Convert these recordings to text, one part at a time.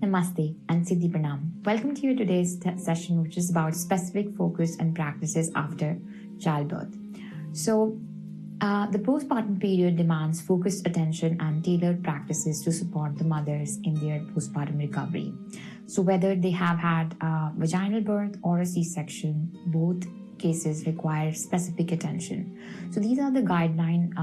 Namaste and Siddhi Pranam. Welcome to your today's session, which is about specific focus and practices after childbirth. So, the postpartum period demands focused attention and tailored practices to support the mothers in their postpartum recovery. So, whether they have had a vaginal birth or a C-section, both cases require specific attention. So these are the guidelines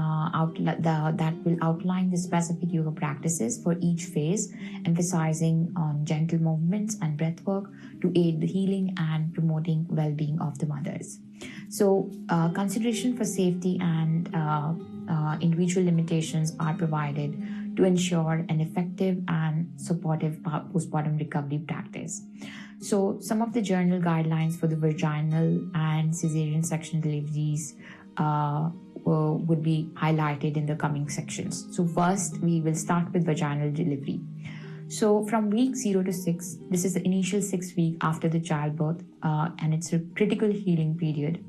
that will outline the specific yoga practices for each phase, emphasizing on gentle movements and breath work to aid the healing and promoting well-being of the mothers. So consideration for safety and individual limitations are provided to ensure an effective and supportive postpartum recovery practice. So some of the general guidelines for the vaginal and cesarean section deliveries would be highlighted in the coming sections. So first, we will start with vaginal delivery. So from week 0 to 6, this is the initial 6 weeks after the childbirth, and it's a critical healing period.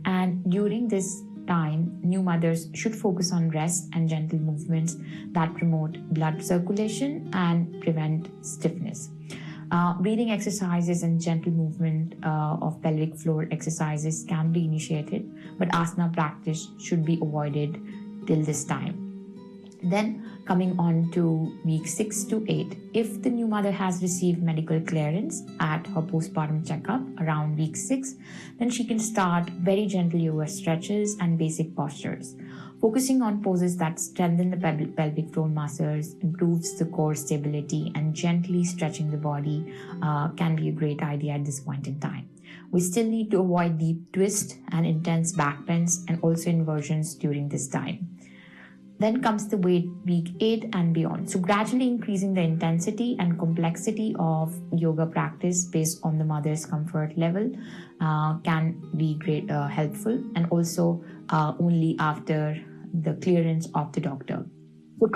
And during this time, new mothers should focus on rest and gentle movements that promote blood circulation and prevent stiffness. Breathing exercises and gentle movement of pelvic floor exercises can be initiated, but asana practice should be avoided till this time. Then coming on to week 6 to 8, if the new mother has received medical clearance at her postpartum checkup around week 6, then she can start very gentle yoga stretches and basic postures. Focusing on poses that strengthen the pelvic floor muscles, improves the core stability, and gently stretching the body can be a great idea at this point in time. We still need to avoid deep twists and intense back bends and also inversions during this time. Then comes the week 8 and beyond. So gradually increasing the intensity and complexity of yoga practice based on the mother's comfort level can be great helpful, and also only after the clearance of the doctor. So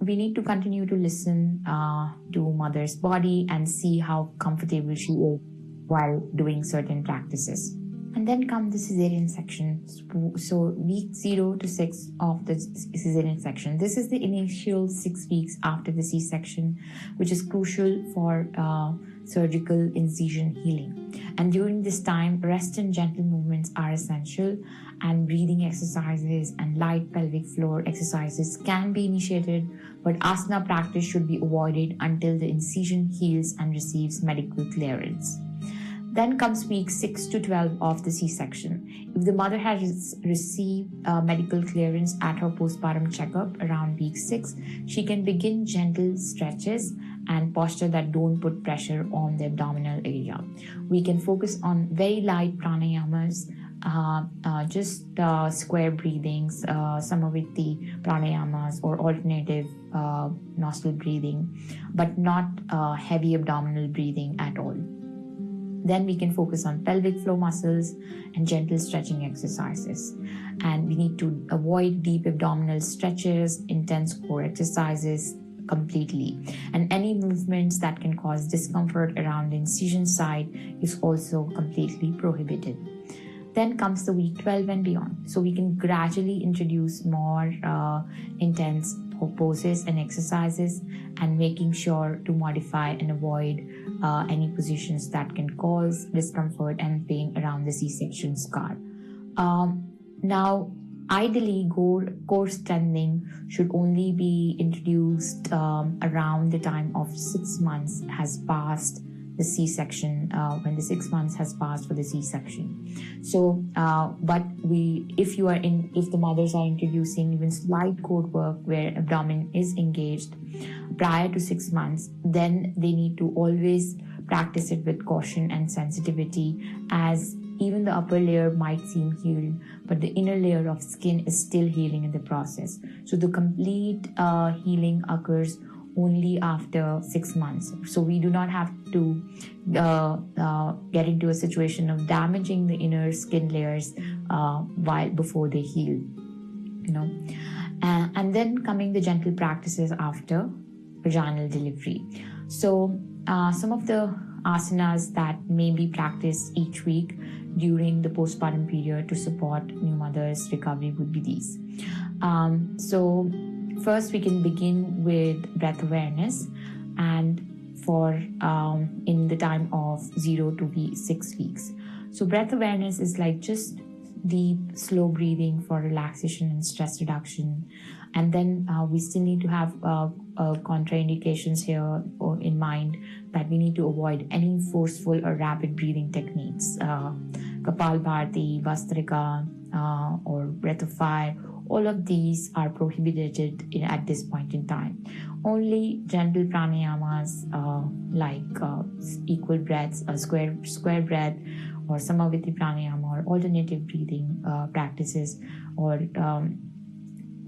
we need to continue to listen to mother's body and see how comfortable she is while doing certain practices. And then come the cesarean section. So week 0 to 6 of the cesarean section. This is the initial 6 weeks after the C-section, which is crucial for surgical incision healing. And during this time, rest and gentle movements are essential, and breathing exercises and light pelvic floor exercises can be initiated, but asana practice should be avoided until the incision heals and receives medical clearance. Then comes week 6 to 12 of the C-section. If the mother has received medical clearance at her postpartum checkup around week 6, she can begin gentle stretches and posture that don't put pressure on the abdominal area. We can focus on very light pranayamas, just square breathings, samavritti pranayamas, or alternative nostril breathing, but not heavy abdominal breathing at all. Then we can focus on pelvic floor muscles and gentle stretching exercises. And we need to avoid deep abdominal stretches, intense core exercises completely. And any movements that can cause discomfort around the incision site is also completely prohibited. Then comes the week 12 and beyond. So we can gradually introduce more intense poses and exercises, and making sure to modify and avoid any positions that can cause discomfort and pain around the C-section scar. Now, ideally, core strengthening should only be introduced around the time of 6 months has passed the C-section, when the 6 months has passed for the C-section. So, but if the mothers are introducing even slight core work where abdomen is engaged prior to 6 months, then they need to always practice it with caution and sensitivity, as even the upper layer might seem healed, but the inner layer of skin is still healing in the process. So the complete healing occurs only after 6 months. So we do not have to get into a situation of damaging the inner skin layers before they heal, and then coming the gentle practices after vaginal delivery. So some of the asanas that may be practiced each week during the postpartum period to support new mothers' recovery would be these. So first, we can begin with breath awareness, and for in the time of 0 to 6 weeks. So breath awareness is like just deep, slow breathing for relaxation and stress reduction. And then we still need to have contraindications here in mind, that we need to avoid any forceful or rapid breathing techniques. Kapalbhati, Vastrika, or breath of fire, all of these are prohibited at this point in time. Only gentle pranayamas like equal breaths, square breath, or samaviti pranayama, or alternative breathing practices, or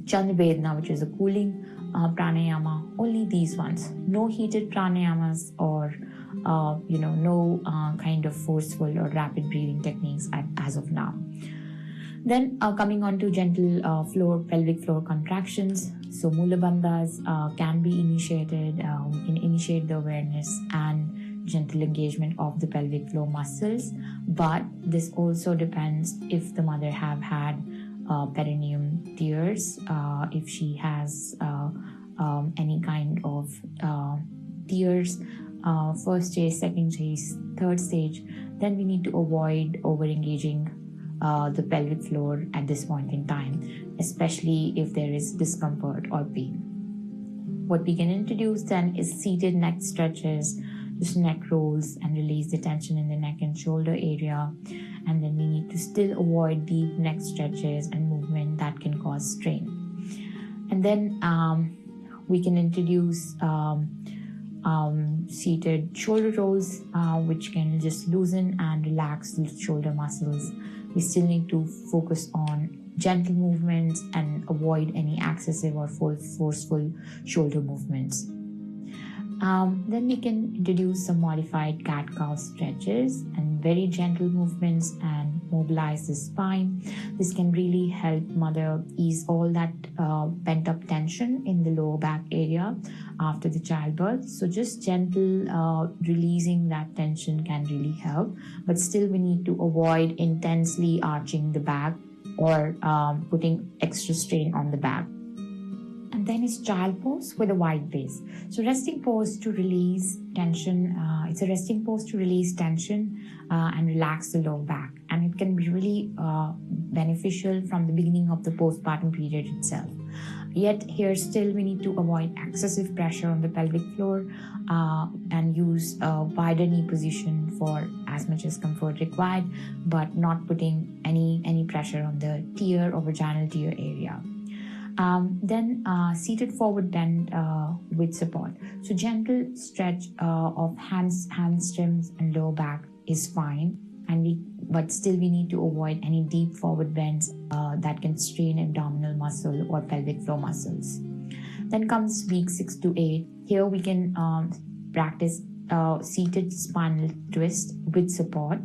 Chandravedana, which is a cooling pranayama, only these ones. No heated pranayamas or no kind of forceful or rapid breathing techniques as of now. Then coming on to gentle pelvic floor contractions. So Mula Bandhas can be initiated. We can initiate the awareness and gentle engagement of the pelvic floor muscles, but this also depends if the mother have had perineum tears, if she has any kind of tears, first stage, second stage, third stage, then we need to avoid over-engaging the pelvic floor at this point in time, especially if there is discomfort or pain. What we can introduce then is seated neck stretches, just neck rolls, and release the tension in the neck and shoulder area. And then we need to still avoid deep neck stretches and movement that can cause strain. And then we can introduce seated shoulder rolls, which can just loosen and relax the shoulder muscles. We still need to focus on gentle movements and avoid any excessive or forceful shoulder movements. Then we can introduce some modified cat-cow stretches and very gentle movements and mobilize the spine. This can really help mother ease all that pent-up tension in the lower back area after the childbirth. So just gentle releasing that tension can really help, but still we need to avoid intensely arching the back or putting extra strain on the back. And then is child pose with a wide base. So resting pose to release tension. It's a resting pose to release tension and relax the lower back. And it can be really beneficial from the beginning of the postpartum period itself. Yet here still we need to avoid excessive pressure on the pelvic floor and use a wider knee position for as much as comfort required, but not putting any pressure on the tear or vaginal tear area. Then seated forward bend with support. So gentle stretch of hamstrings and lower back is fine, but still we need to avoid any deep forward bends that can strain abdominal muscle or pelvic floor muscles. Then comes week 6 to 8. Here we can practice seated spinal twist with support.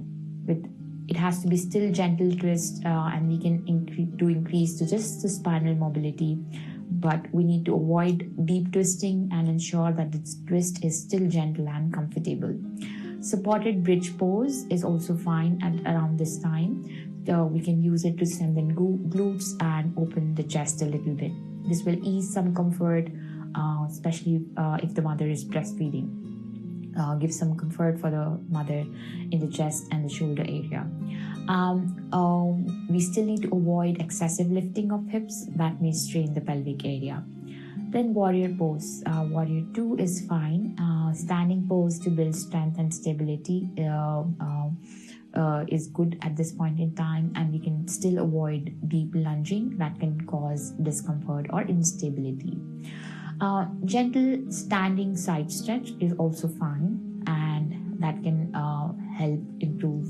It has to be still gentle twist, and we can increase to just the spinal mobility, but we need to avoid deep twisting and ensure that the twist is still gentle and comfortable. Supported bridge pose is also fine at around this time. We can use it to strengthen glutes and open the chest a little bit. This will ease some comfort, especially if the mother is breastfeeding. Give some comfort for the mother in the chest and the shoulder area. We still need to avoid excessive lifting of hips that may strain the pelvic area. Then warrior pose. Warrior 2 is fine. Standing pose to build strength and stability is good at this point in time, and we can still avoid deep lunging that can cause discomfort or instability. Gentle standing side stretch is also fine, and that can help improve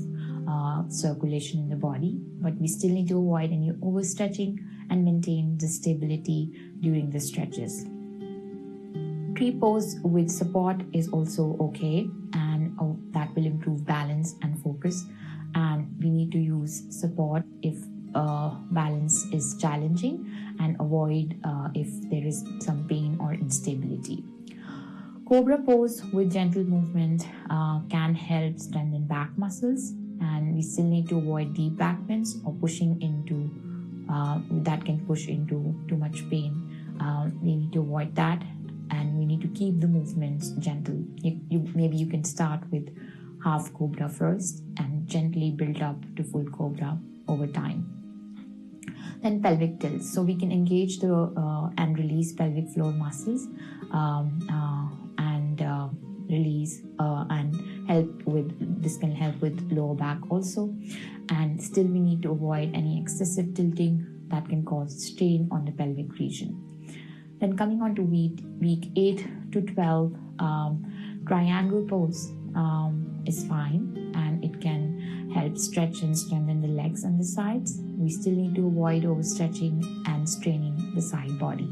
circulation in the body, but we still need to avoid any overstretching and maintain the stability during the stretches. Tree pose with support is also okay, and that will improve balance and focus, and we need to use support if balance is challenging, and avoid if there is some pain or instability. Cobra pose with gentle movement can help strengthen back muscles, and we still need to avoid deep back bends or pushing into that can push into too much pain. We need to avoid that, and we need to keep the movements gentle. You you can start with half cobra first and gently build up to full cobra over time. Then pelvic tilts. So we can engage the and release pelvic floor muscles and release and help with, this can help with lower back also. And still we need to avoid any excessive tilting that can cause strain on the pelvic region. Then coming on to week 8 to 12, triangle pose is fine, and it can help stretch and strengthen the legs and the sides. We still need to avoid overstretching and straining the side body.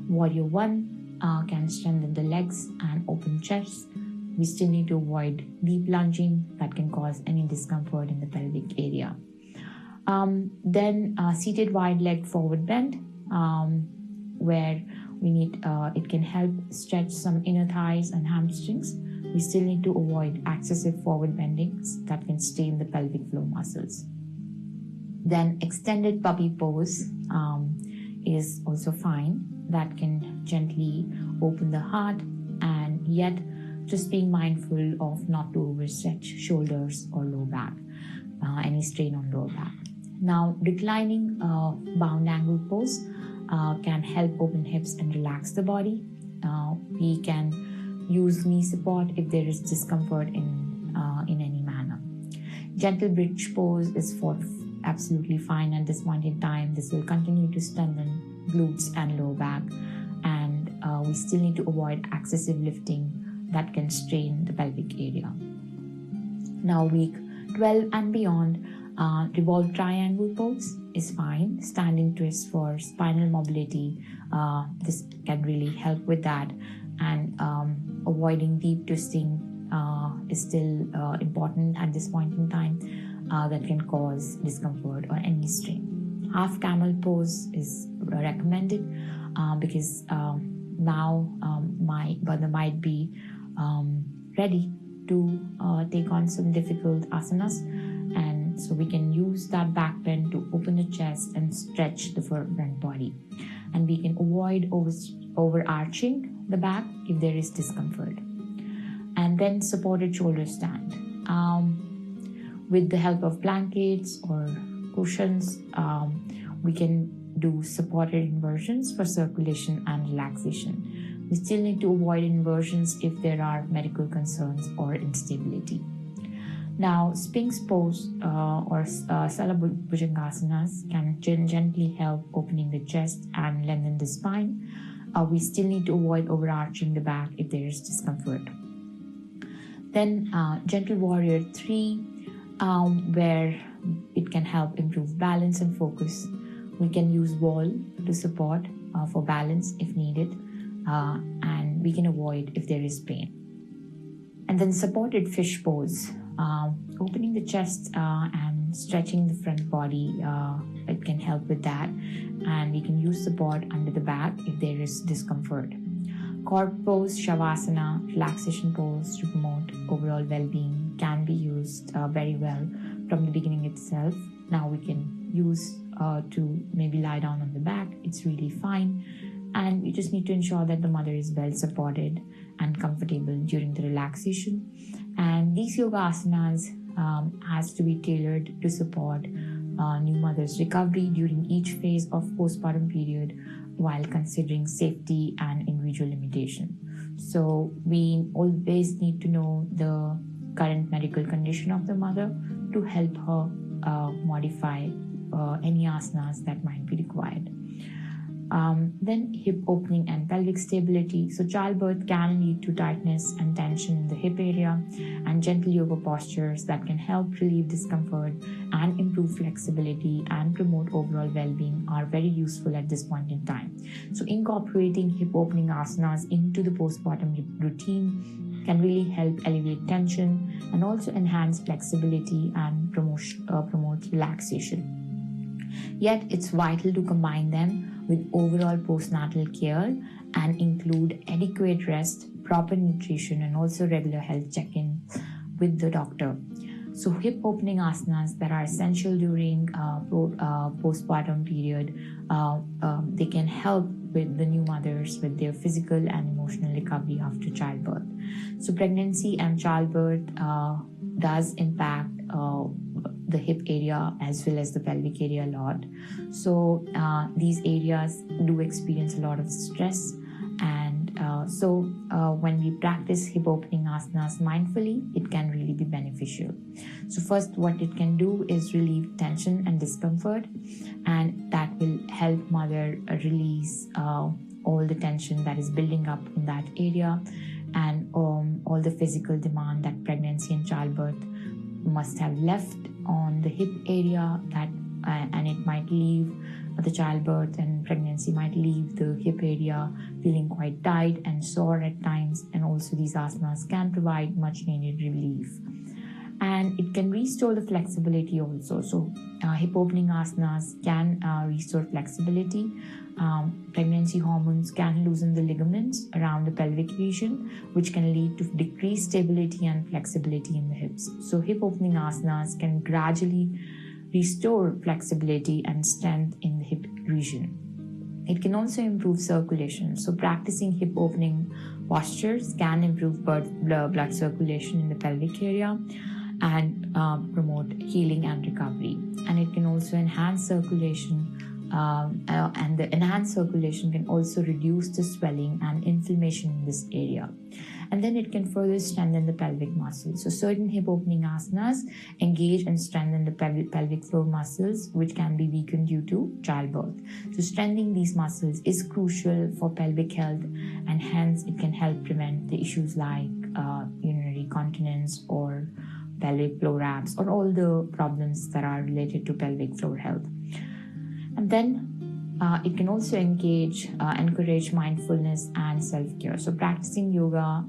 Warrior 1 can strengthen the legs and open chest. We still need to avoid deep lunging that can cause any discomfort in the pelvic area. Then seated wide-legged forward bend, where we need it can help stretch some inner thighs and hamstrings. We still need to avoid excessive forward bendings that can strain the pelvic floor muscles. Then extended puppy pose is also fine. That can gently open the heart, and yet just being mindful of not to overstretch shoulders or low back, any strain on lower back. Now, reclining bound angle pose can help open hips and relax the body. We can use knee support if there is discomfort in any manner. Gentle bridge pose is absolutely fine at this point in time. This will continue to strengthen glutes and lower back, and we still need to avoid excessive lifting that can strain the pelvic area. Now, week 12 and beyond, revolved triangle pose is fine. Standing twist for spinal mobility, this can really help with that, and avoiding deep twisting is still important at this point in time. That can cause discomfort or any strain. Half camel pose is recommended because now my mother might be ready to take on some difficult asanas, and so we can use that back bend to open the chest and stretch the front body, and we can avoid overarching the back if there is discomfort. And then supported shoulder stand. With the help of blankets or cushions, we can do supported inversions for circulation and relaxation. We still need to avoid inversions if there are medical concerns or instability. Now, Sphinx pose or Salabhujangasanas can gently help opening the chest and lengthen the spine. We still need to avoid overarching the back if there is discomfort. Then Gentle Warrior 3, where it can help improve balance and focus. We can use wall to support for balance if needed, and we can avoid if there is pain. And then supported fish pose, opening the chest and stretching the front body, it can help with that, and we can use support under the back if there is discomfort. Cork pose, Shavasana, relaxation pose to promote overall well-being can be used very well from the beginning itself. Now we can use to maybe lie down on the back. It's really fine. And we just need to ensure that the mother is well supported and comfortable during the relaxation. And these yoga asanas has to be tailored to support new mother's recovery during each phase of postpartum period, while considering safety and individual limitation. So we always need to know the current medical condition of the mother to help her modify any asanas that might be required. Then hip opening and pelvic stability. So childbirth can lead to tightness and tension in the hip area, and gentle yoga postures that can help relieve discomfort and improve flexibility and promote overall well-being are very useful at this point in time. So incorporating hip opening asanas into the postpartum routine can really help alleviate tension and also enhance flexibility and promote relaxation. Yet it's vital to combine them with overall postnatal care and include adequate rest, proper nutrition, and also regular health check-in with the doctor. So hip opening asanas that are essential during postpartum period, they can help with the new mothers with their physical and emotional recovery after childbirth. So pregnancy and childbirth does impact the hip area as well as the pelvic area a lot. So these areas do experience a lot of stress, and so when we practice hip opening asanas mindfully, it can really be beneficial. So first, what it can do is relieve tension and discomfort, and that will help mother release all the tension that is building up in that area, and all the physical demand that pregnancy and childbirth must have left on the hip area, that and it might leave the childbirth and pregnancy might leave the hip area feeling quite tight and sore at times, and also these asanas can provide much needed relief. And it can restore the flexibility also. So hip opening asanas can restore flexibility. Pregnancy hormones can loosen the ligaments around the pelvic region, which can lead to decreased stability and flexibility in the hips. So hip opening asanas can gradually restore flexibility and strength in the hip region. It can also improve circulation. So practicing hip opening postures can improve blood circulation in the pelvic area and promote healing and recovery. And it can also enhance circulation, and the enhanced circulation can also reduce the swelling and inflammation in this area. And then it can further strengthen the pelvic muscles. So certain hip opening asanas engage and strengthen the pelvic floor muscles, which can be weakened due to childbirth. So strengthening these muscles is crucial for pelvic health, and hence it can help prevent the issues like urinary continence or pelvic prolapse, or all the problems that are related to pelvic floor health. And then it can also encourage mindfulness and self-care. So practicing yoga,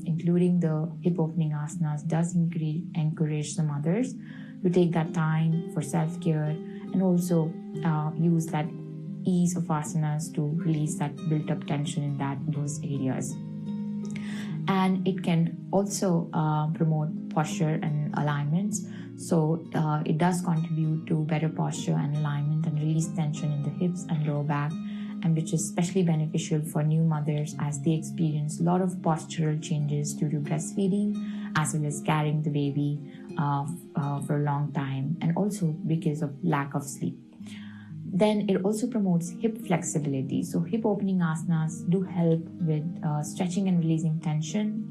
including the hip opening asanas, does encourage the mothers to take that time for self-care, and also use that ease of asanas to release that built-up tension in those areas. And it can also promote posture and alignments. So it does contribute to better posture and alignment and release tension in the hips and lower back, and which is especially beneficial for new mothers as they experience a lot of postural changes due to breastfeeding, as well as carrying the baby for a long time, and also because of lack of sleep. Then it also promotes hip flexibility. So hip opening asanas do help with stretching and releasing tension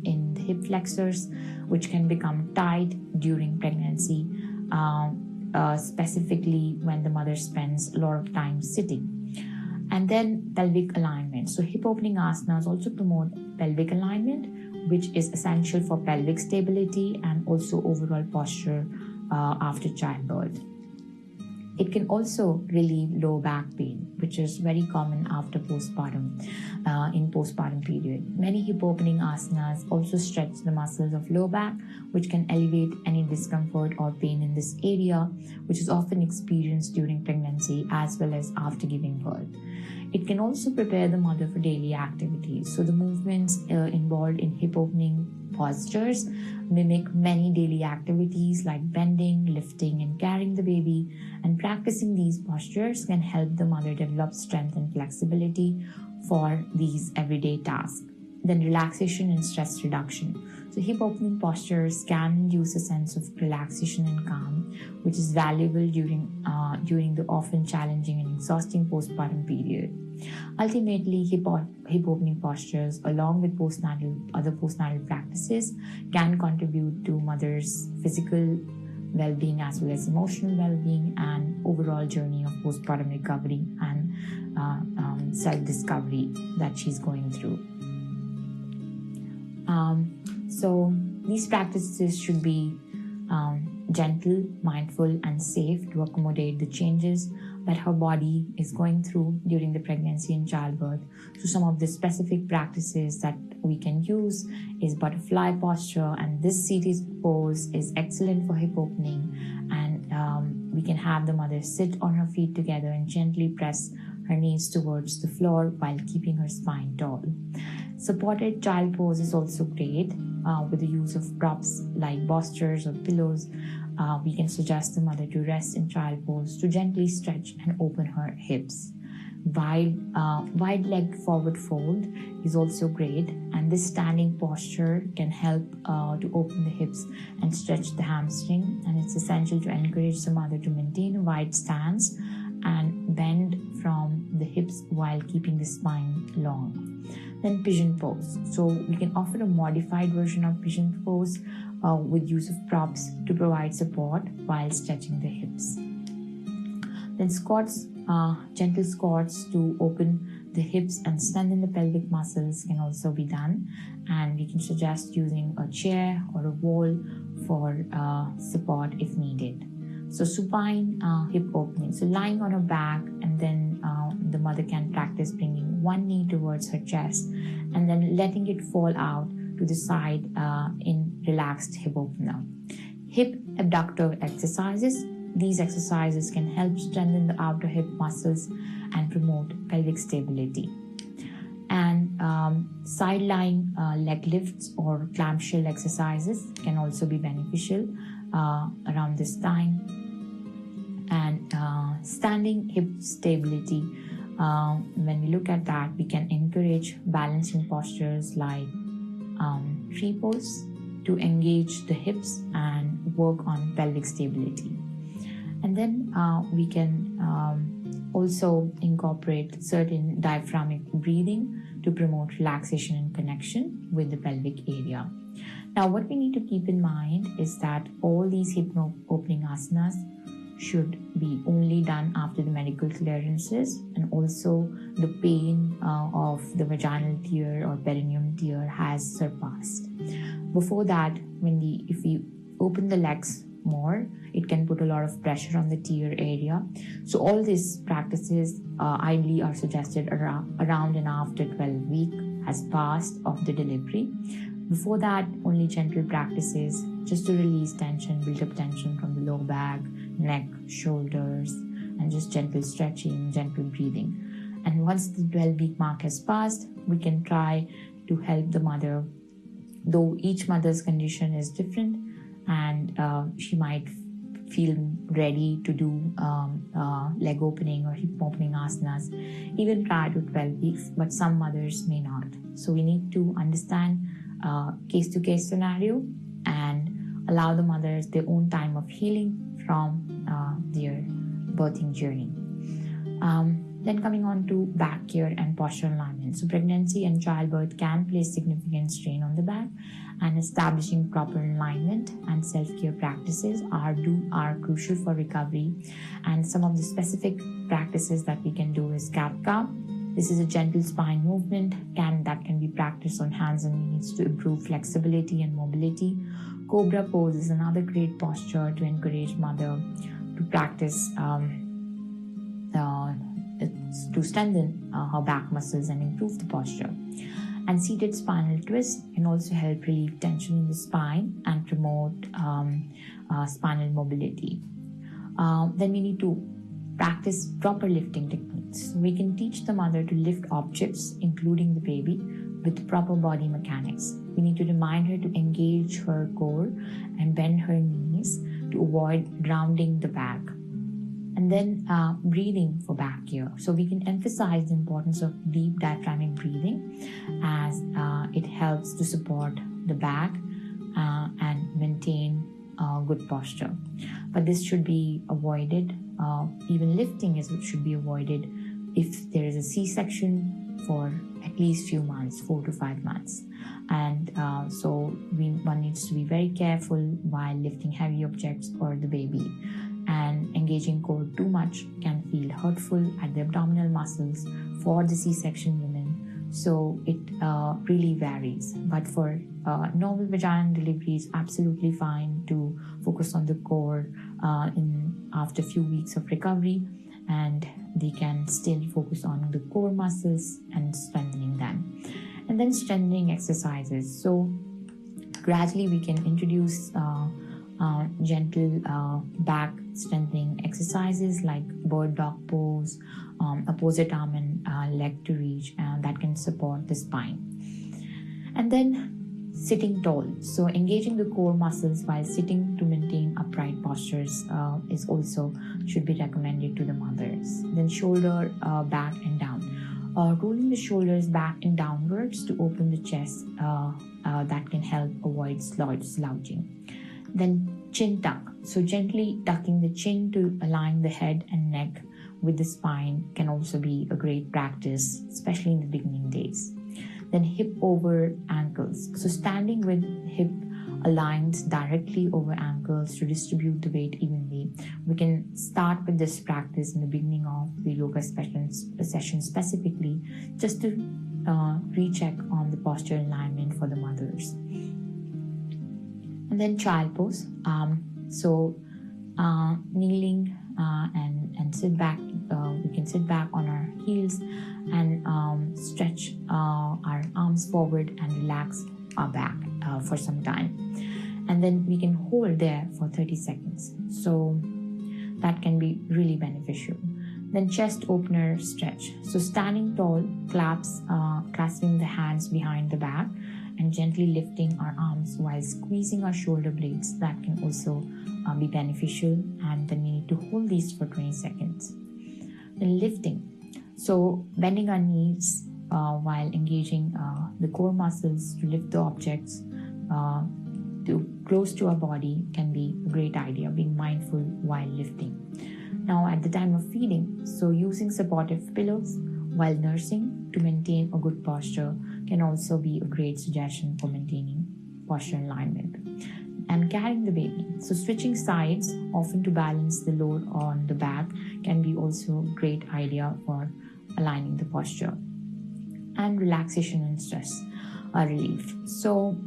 in the hip flexors, which can become tight during pregnancy, specifically when the mother spends a lot of time sitting. And then pelvic alignment. So hip opening asanas also promote pelvic alignment, which is essential for pelvic stability and also overall posture after childbirth. It can also relieve low back pain, which is very common after postpartum, in postpartum period. Many hip opening asanas also stretch the muscles of low back, which can elevate any discomfort or pain in this area, which is often experienced during pregnancy as well as after giving birth. It can also prepare the mother for daily activities. So the movements involved in hip opening postures mimic many daily activities like bending, lifting, and carrying the baby, and practicing these postures can help the mother develop strength and flexibility for these everyday tasks. Then relaxation and stress reduction. So hip opening postures can induce a sense of relaxation and calm, which is valuable during the often challenging and exhausting postpartum period. Ultimately, hip opening postures, along with other postnatal practices, can contribute to mother's physical well-being as well as emotional well-being and overall journey of postpartum recovery and self-discovery that she's going through. So these practices should be gentle, mindful, and safe to accommodate the changes that her body is going through during the pregnancy and childbirth. So some of the specific practices that we can use is butterfly posture, and this seated pose is excellent for hip opening, and we can have the mother sit on her feet together and gently press her knees towards the floor while keeping her spine tall. Supported child pose is also great with the use of props like bolsters or pillows. We can suggest the mother to rest in child pose to gently stretch and open her hips. wide leg forward fold is also great, and this standing posture can help to open the hips and stretch the hamstring, and it's essential to encourage the mother to maintain a wide stance and bend from the hips while keeping the spine long. Then pigeon pose. So we can offer a modified version of pigeon pose with use of props to provide support while stretching the hips. Then squats, gentle squats to open the hips and strengthen the pelvic muscles can also be done, and we can suggest using a chair or a wall for support if needed. So supine hip opening. So lying on her back, and then the mother can practice bringing one knee towards her chest and then letting it fall out to the side in relaxed hip opener. Hip abductor exercises. These exercises can help strengthen the outer hip muscles and promote pelvic stability. And side-lying leg lifts or clamshell exercises can also be beneficial around this time. And standing hip stability, when we look at that, we can encourage balancing postures like tree pose to engage the hips and work on pelvic stability. And then we can also incorporate certain diaphragmic breathing to promote relaxation and connection with the pelvic area. Now, what we need to keep in mind is that all these hip opening asanas should be only done after the medical clearances, and also the pain of the vaginal tear or perineum tear has surpassed. Before that, if we open the legs more, it can put a lot of pressure on the tear area. So all these practices ideally are suggested around and after 12 weeks has passed of the delivery. Before that, only gentle practices just to release tension, build up tension from the lower back, neck, shoulders, and just gentle stretching, gentle breathing. And once the 12-week mark has passed, we can try to help the mother, though each mother's condition is different, and she might feel ready to do leg opening or hip opening asanas even prior to 12 weeks, but some mothers may not. So we need to understand case-to-case scenario and allow the mothers their own time of healing from their birthing journey. Then coming on to back care and postural alignment. So pregnancy and childbirth can place significant strain on the back, and establishing proper alignment and self-care practices are crucial for recovery. And some of the specific practices that we can do is Kapka. This is a gentle spine movement that can be practiced on hands and knees to improve flexibility and mobility. Cobra pose is another great posture to encourage mother to practice to strengthen her back muscles and improve the posture. And seated spinal twist can also help relieve tension in the spine and promote spinal mobility. Then we need to practice proper lifting techniques. We can teach the mother to lift objects, including the baby, with proper body mechanics. We need to remind her to engage her core and bend her knees to avoid grounding the back. And then breathing for back care. So we can emphasize the importance of deep diaphragmatic breathing as it helps to support the back and maintain good posture. But this should be avoided. Even lifting should be avoided if there is a C-section for at least few months, 4 to 5 months. And so one needs to be very careful while lifting heavy objects or the baby. And engaging core too much can feel hurtful at the abdominal muscles for the C-section women. So it really varies. But for normal vaginal delivery, it's absolutely fine to focus on the core after a few weeks of recovery, and they can still focus on the core muscles and strengthening them. And then strengthening exercises. So gradually we can introduce gentle back strengthening exercises like bird dog pose, opposite arm and leg to reach, that can support the spine. And then sitting tall. So engaging the core muscles while sitting to maintain upright postures is also should be recommended to the mothers. Then shoulder back and down. Rolling the shoulders back and downwards to open the chest, that can help avoid slouching. Then chin tuck. So gently tucking the chin to align the head and neck with the spine can also be a great practice, especially in the beginning days. Then hip over ankles. So standing with hip aligned directly over ankles to distribute the weight evenly. We can start with this practice in the beginning of the yoga session specifically, just to recheck on the posture alignment for the mothers. And then child pose. Kneeling and sit back. We can sit back on our heels and stretch our arms forward and relax our back for some time. And then we can hold there for 30 seconds. So that can be really beneficial. Then chest opener stretch. So standing tall, clasping the hands behind the back and gently lifting our arms while squeezing our shoulder blades. That can also be beneficial, and then we need to hold these for 20 seconds. Then lifting. So bending our knees while engaging the core muscles to lift the objects close to our body can be a great idea, being mindful while lifting. Now at the time of feeding, so using supportive pillows while nursing to maintain a good posture can also be a great suggestion for maintaining posture alignment. And carrying the baby. So switching sides, often to balance the load on the back, can be also a great idea for aligning the posture. And relaxation and stress relief. So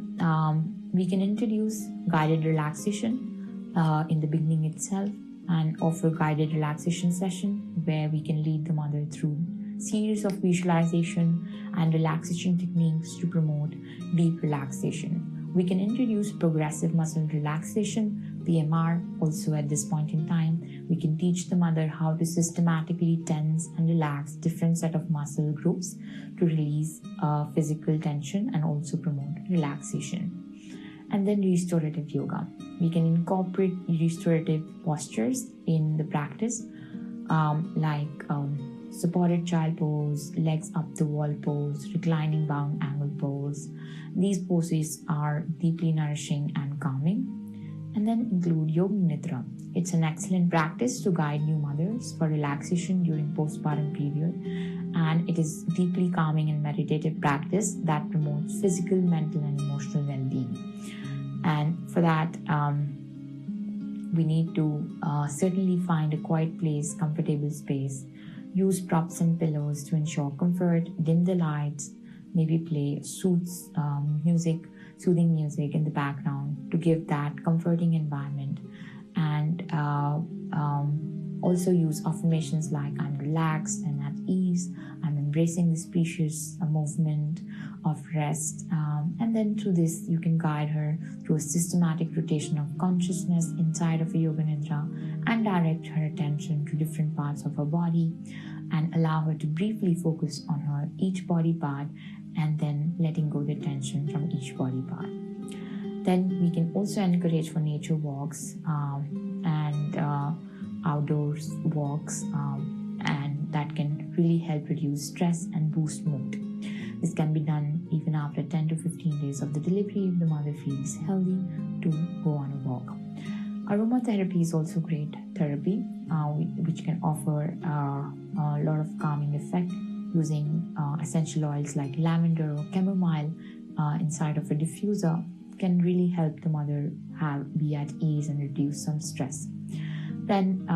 we can introduce guided relaxation in the beginning itself and offer guided relaxation session where we can lead the mother through series of visualization and relaxation techniques to promote deep relaxation. We can introduce progressive muscle relaxation, PMR, also at this point in time. We can teach the mother how to systematically tense and relax different set of muscle groups to release physical tension and also promote relaxation. And then restorative yoga. We can incorporate restorative postures in the practice, like supported child pose, legs up the wall pose, reclining bound angle pose. These poses are deeply nourishing and calming. And then include Yoga Nidra. It's an excellent practice to guide new mothers for relaxation during postpartum period, and it is deeply calming and meditative practice that promotes physical, mental, and emotional well-being. And for that, we need to certainly find a quiet place, comfortable space. Use props and pillows to ensure comfort, dim the lights, maybe play soothing music in the background to give that comforting environment. And also use affirmations like I'm relaxed and at ease, I'm embracing this precious movement of rest. And then through this, you can guide her through a systematic rotation of consciousness inside of a Yoga Nidra and direct her attention to different parts of her body and allow her to briefly focus on her each body part and then letting go the tension from each body part. Then we can also encourage for nature walks and outdoors walks, and that can really help reduce stress and boost mood. This can be done even after 10 to 15 days of the delivery if the mother feels healthy to go on a walk. Aromatherapy is also great therapy, which can offer a lot of calming effect using essential oils like lavender or chamomile inside of a diffuser can really help the mother be at ease and reduce some stress. Then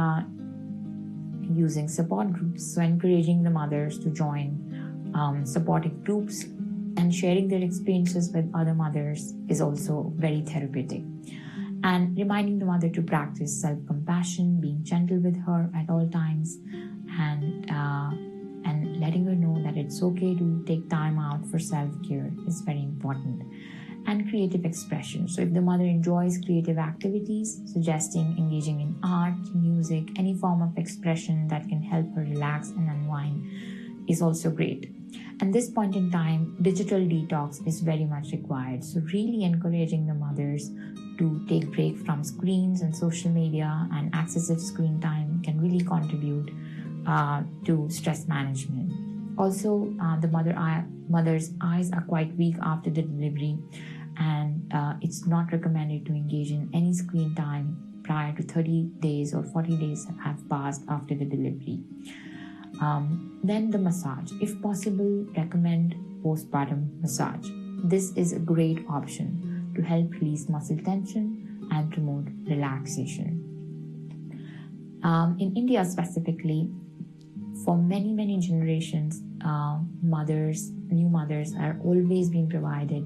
using support groups, so encouraging the mothers to join supportive groups and sharing their experiences with other mothers is also very therapeutic. And reminding the mother to practice self-compassion, being gentle with her at all times, and letting her know that it's okay to take time out for self-care is very important. And creative expression. So if the mother enjoys creative activities, suggesting engaging in art, music, any form of expression that can help her relax and unwind is also great. And this point in time, digital detox is very much required. So really encouraging the mothers to take break from screens and social media and excessive screen time can really contribute to stress management. Also, the mother's eyes are quite weak after the delivery, and it's not recommended to engage in any screen time prior to 30 days or 40 days have passed after the delivery. Then the massage. If possible, recommend postpartum massage. This is a great option to help release muscle tension and promote relaxation. In India specifically, for many generations, new mothers are always being provided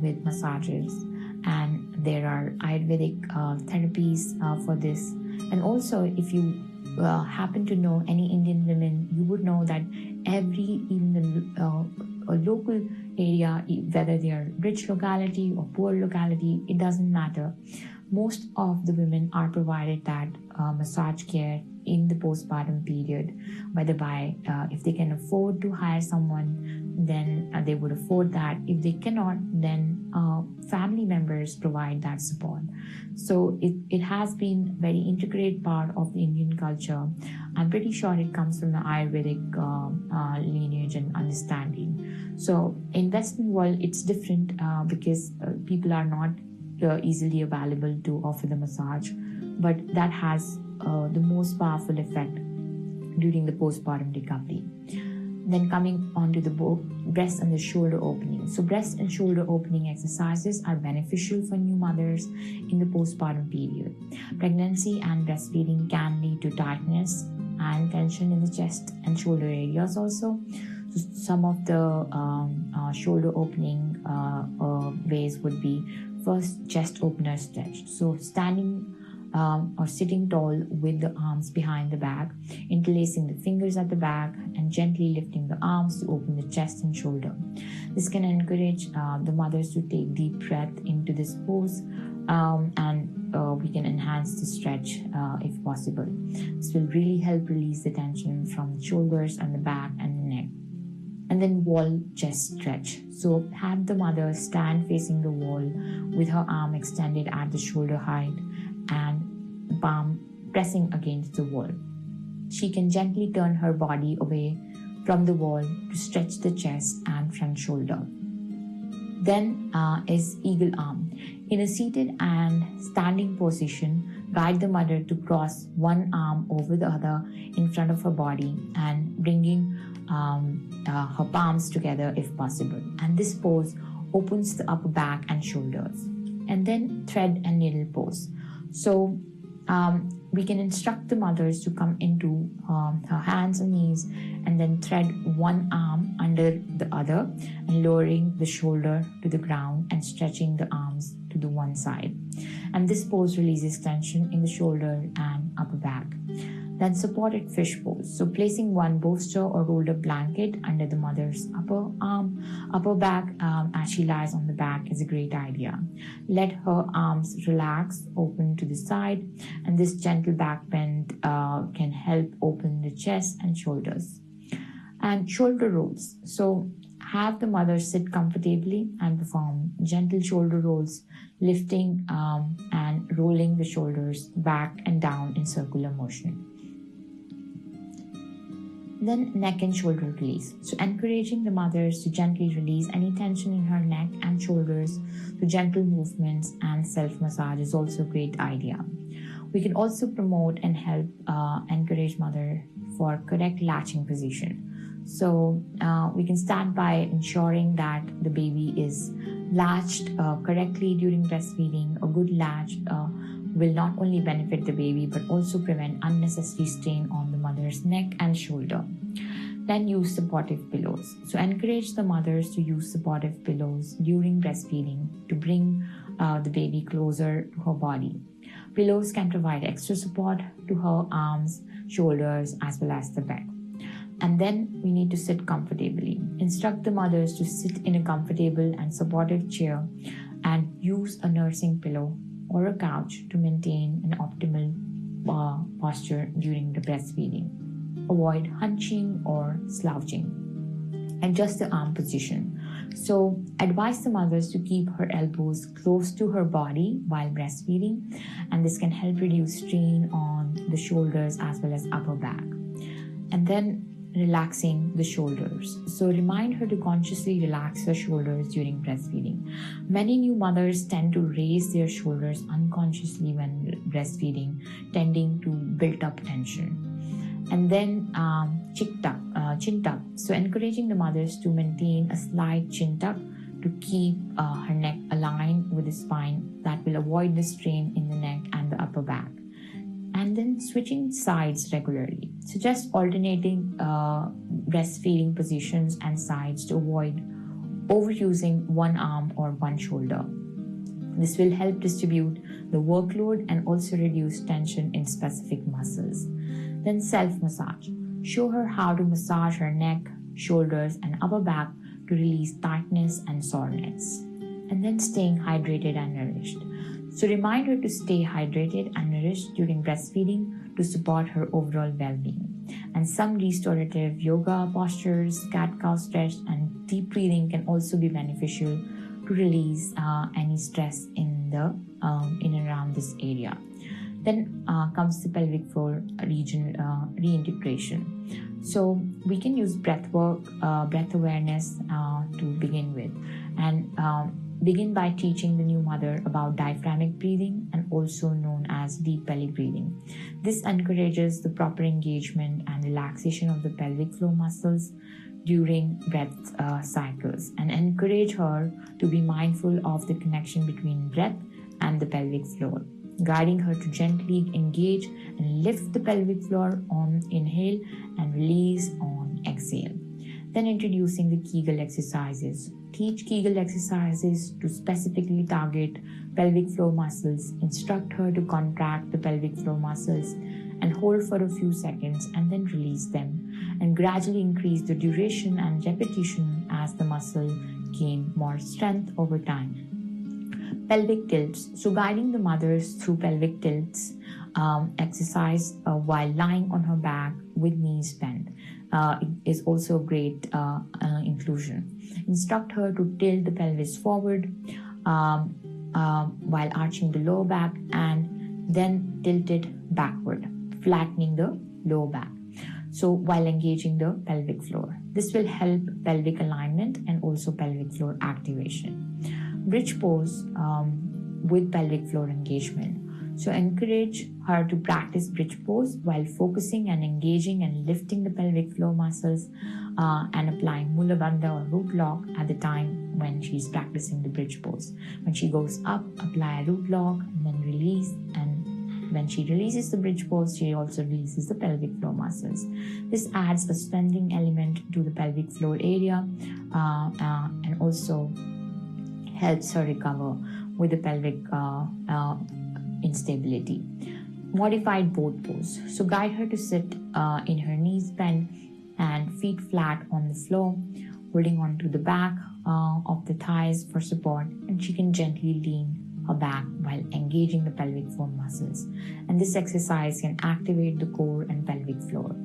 with massages, and there are Ayurvedic therapies for this. And also, if you happen to know any Indian women, you would know that even a local area, whether they are rich locality or poor locality, it doesn't matter. Most of the women are provided that massage care in the postpartum period, whether by if they can afford to hire someone, then they would afford that. If they cannot, then family members provide that support. So it has been very integrated part of the Indian culture. I'm pretty sure it comes from the Ayurvedic lineage and understanding. So in Western world, it's different because people are not easily available to offer the massage, but that has the most powerful effect during the postpartum recovery. Then coming on to the breast and the shoulder opening. So breast and shoulder opening exercises are beneficial for new mothers in the postpartum period. Pregnancy and breastfeeding can lead to tightness and tension in the chest and shoulder areas also. So some of the shoulder opening ways would be first chest opener stretch. So standing or sitting tall with the arms behind the back, interlacing the fingers at the back and gently lifting the arms to open the chest and shoulder. This can encourage the mothers to take deep breath into this pose, and we can enhance the stretch if possible. This will really help release the tension from the shoulders and the back and the neck. And then wall chest stretch. So have the mother stand facing the wall with her arm extended at the shoulder height and palm pressing against the wall. She can gently turn her body away from the wall to stretch the chest and front shoulder. Then is eagle arm. In a seated and standing position, guide the mother to cross one arm over the other in front of her body and bringing her palms together if possible. And this pose opens the upper back and shoulders. And then thread and needle pose. So we can instruct the mothers to come into her hands and knees and then thread one arm under the other and lowering the shoulder to the ground and stretching the arms to the one side. And this pose releases tension in the shoulder and upper back. Then supported fish pose. So placing one bolster or rolled up blanket under the mother's upper back as she lies on the back is a great idea. Let her arms relax, open to the side, and this gentle back bend can help open the chest and shoulders. And shoulder rolls. So have the mother sit comfortably and perform gentle shoulder rolls, lifting and rolling the shoulders back and down in circular motion. Then neck and shoulder release. So encouraging the mothers to gently release any tension in her neck and shoulders through gentle movements and self-massage is also a great idea. We can also promote and help encourage mother for correct latching position. So we can start by ensuring that the baby is latched correctly during breastfeeding. A good latch will not only benefit the baby but also prevent unnecessary strain on the mother's neck and shoulder. Then use supportive pillows. So encourage the mothers to use supportive pillows during breastfeeding to bring the baby closer to her body. Pillows can provide extra support to her arms, shoulders, as well as the back. And then we need to sit comfortably. Instruct the mothers to sit in a comfortable and supportive chair and use a nursing pillow or a couch to maintain an optimal posture during the breastfeeding. Avoid hunching or slouching. Adjust the arm position. So advise the mothers to keep her elbows close to her body while breastfeeding, and this can help reduce strain on the shoulders as well as upper back. And then relaxing the shoulders. So remind her to consciously relax her shoulders during breastfeeding. Many new mothers tend to raise their shoulders unconsciously when breastfeeding, tending to build up tension. And then chin tuck. So encouraging the mothers to maintain a slight chin tuck to keep her neck aligned with the spine. That will avoid the strain in the neck and the upper back. And then switching sides regularly. So just alternating breastfeeding positions and sides to avoid overusing one arm or one shoulder. This will help distribute the workload and also reduce tension in specific muscles. Then self-massage. Show her how to massage her neck, shoulders, and upper back to release tightness and soreness. And then staying hydrated and nourished. So remind her to stay hydrated and nourished during breastfeeding to support her overall well-being. And some restorative yoga postures, cat-cow stretch, and deep breathing can also be beneficial to release any stress in and around this area. Then comes the pelvic floor region reintegration. So we can use breath work, breath awareness to begin with, and begin by teaching the new mother about diaphragmatic breathing, and also known as deep belly breathing. This encourages the proper engagement and relaxation of the pelvic floor muscles during breath cycles, and encourage her to be mindful of the connection between breath and the pelvic floor, guiding her to gently engage and lift the pelvic floor on inhale and release on exhale. Then introducing the Kegel exercises. Teach Kegel exercises to specifically target pelvic floor muscles. Instruct her to contract the pelvic floor muscles and hold for a few seconds and then release them, and gradually increase the duration and repetition as the muscle gain more strength over time. Pelvic tilts. So guiding the mothers through pelvic tilts exercise while lying on her back with knees bent is also a great inclusion. Instruct her to tilt the pelvis forward while arching the lower back, and then tilt it backward, flattening the lower back. So while engaging the pelvic floor, this will help pelvic alignment and also pelvic floor activation. Bridge pose with pelvic floor engagement. So encourage her to practice bridge pose while focusing and engaging and lifting the pelvic floor muscles and applying Mula Bandha or root lock at the time when she's practicing the bridge pose. When she goes up, apply a root lock and then release, and when she releases the bridge pose, she also releases the pelvic floor muscles. This adds a strengthening element to the pelvic floor area and also helps her recover with the pelvic instability. Modified boat pose. So guide her to sit in her knees bent and feet flat on the floor, holding onto the back of the thighs for support, and she can gently lean her back while engaging the pelvic floor muscles. And this exercise can activate the core and pelvic floor.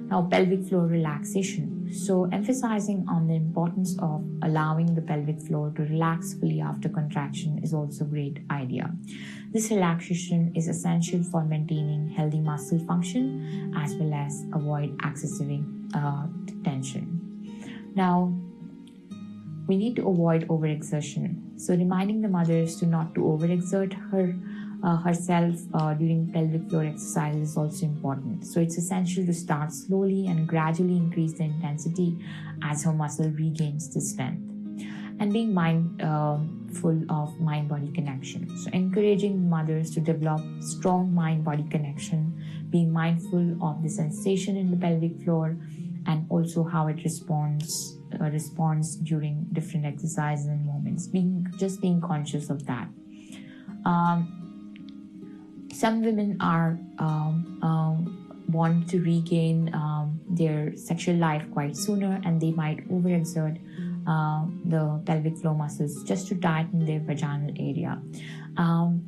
Now, pelvic floor relaxation. So emphasizing on the importance of allowing the pelvic floor to relax fully after contraction is also a great idea. This relaxation is essential for maintaining healthy muscle function as well as avoid excessive tension. Now, we need to avoid overexertion. So reminding the mothers to not to overexert herself during pelvic floor exercise is also important. So it's essential to start slowly and gradually increase the intensity as her muscle regains the strength. And being mindful of mind-body connection. So encouraging mothers to develop strong mind-body connection, being mindful of the sensation in the pelvic floor and also how it responds during different exercises and moments. Being conscious of that. Some women are want to regain their sexual life quite sooner, and they might overexert the pelvic floor muscles just to tighten their vaginal area.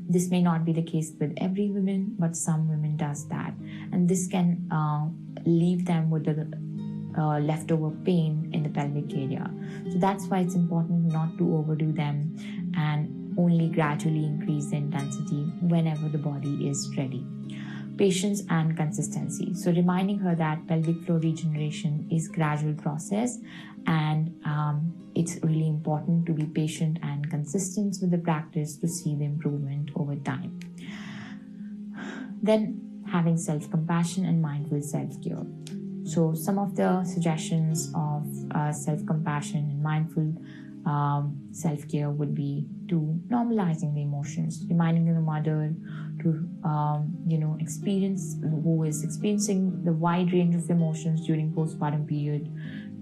This may not be the case with every woman, but some women does that, and this can leave them with leftover pain in the pelvic area. So that's why it's important not to overdo them and only gradually increase the intensity whenever the body is ready. Patience and consistency. So reminding her that pelvic floor regeneration is a gradual process, and it's really important to be patient and consistent with the practice to see the improvement over time. Then having self-compassion and mindful self-care. So some of the suggestions of self-compassion and mindful self-care would be to normalizing the emotions, reminding the mother to who is experiencing the wide range of emotions during postpartum period,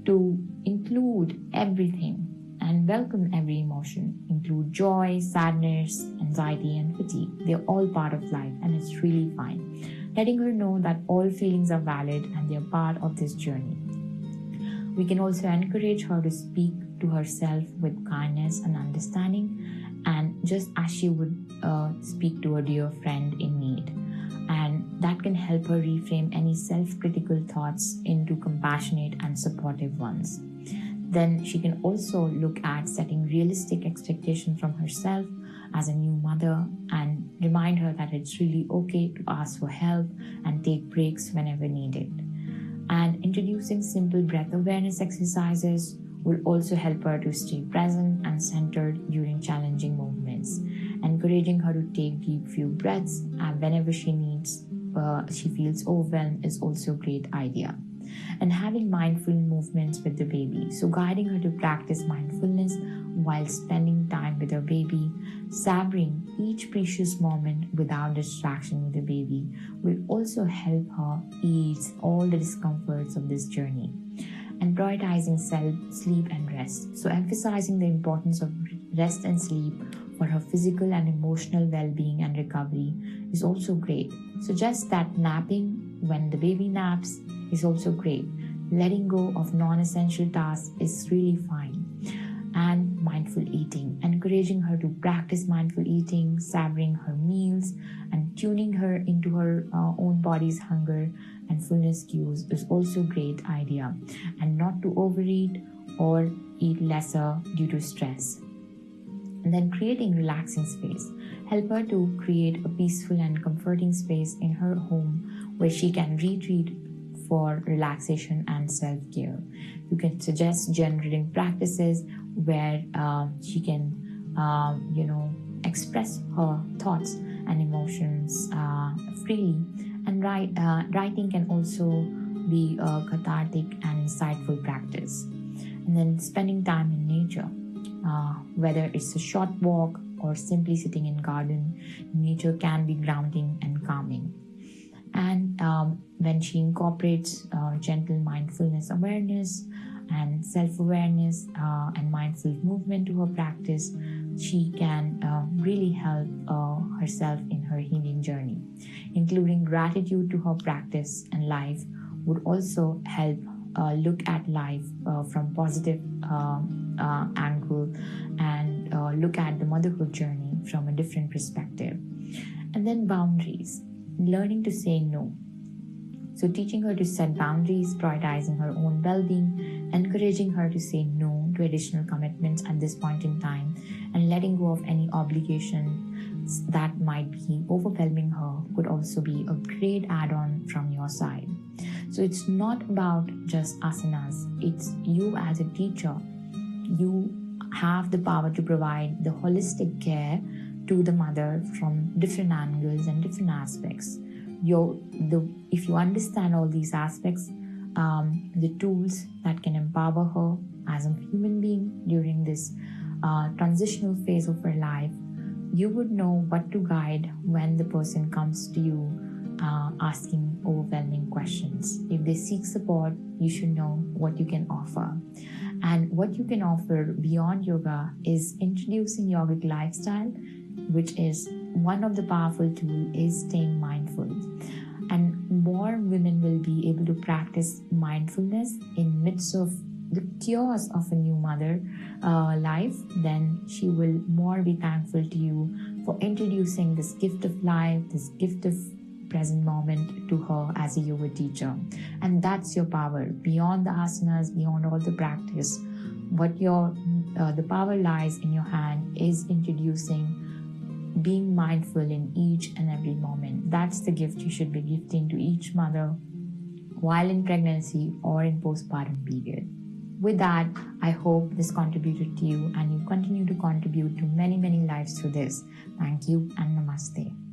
to include everything and welcome every emotion, include joy, sadness, anxiety, and fatigue. They're all part of life, and it's really fine. Letting her know that all feelings are valid and they're part of this journey. We can also encourage her to speak to herself with kindness and understanding, and just as she would speak to a dear friend in need. And that can help her reframe any self-critical thoughts into compassionate and supportive ones. Then she can also look at setting realistic expectations from herself as a new mother, and remind her that it's really okay to ask for help and take breaks whenever needed. And introducing simple breath awareness exercises will also help her to stay present and centered during challenging movements. Encouraging her to take deep few breaths whenever she feels overwhelmed is also a great idea. And having mindful movements with the baby. So guiding her to practice mindfulness while spending time with her baby, savoring each precious moment without distraction with the baby, will also help her ease all the discomforts of this journey. And prioritizing sleep and rest. So emphasizing the importance of rest and sleep for her physical and emotional well-being and recovery is also great. So just that napping when the baby naps is also great. Letting go of non-essential tasks is really fine. And mindful eating, encouraging her to practice mindful eating, savoring her meals, and tuning her into her own body's hunger and fullness cues is also a great idea. And not to overeat or eat lesser due to stress. And then creating relaxing space. Help her to create a peaceful and comforting space in her home where she can retreat for relaxation and self-care. You can suggest generating practices where she can, express her thoughts and emotions freely. And writing can also be a cathartic and insightful practice. And then spending time in nature, whether it's a short walk or simply sitting in garden, nature can be grounding and calming. And when she incorporates gentle mindfulness awareness and self-awareness and mindful movement to her practice, she can really help herself in her healing journey. Including gratitude to her practice and life would also help look at life from positive angle, and look at the motherhood journey from a different perspective. And then boundaries. Learning to say no. So teaching her to set boundaries, prioritizing her own well-being, encouraging her to say no to additional commitments at this point in time, and letting go of any obligation that might be overwhelming her could also be a great add-on from your side. So it's not about just asanas. It's you as a teacher. You have the power to provide the holistic care to the mother from different angles and different aspects. If you understand all these aspects, the tools that can empower her as a human being during this transitional phase of her life, you would know what to guide when the person comes to you asking overwhelming questions. If they seek support, you should know what you can offer. And what you can offer beyond yoga is introducing yogic lifestyle, which is one of the powerful tools is staying mindful. And more women will be able to practice mindfulness in midst of the chaos of a new mother life, then she will more be thankful to you for introducing this gift of life, this gift of present moment to her as a yoga teacher. And that's your power. Beyond the asanas, beyond all the practice, the power lies in your hand is introducing being mindful in each and every moment. That's the gift you should be gifting to each mother while in pregnancy or in postpartum period. With that, I hope this contributed to you and you continue to contribute to many, many lives through this. Thank you and namaste.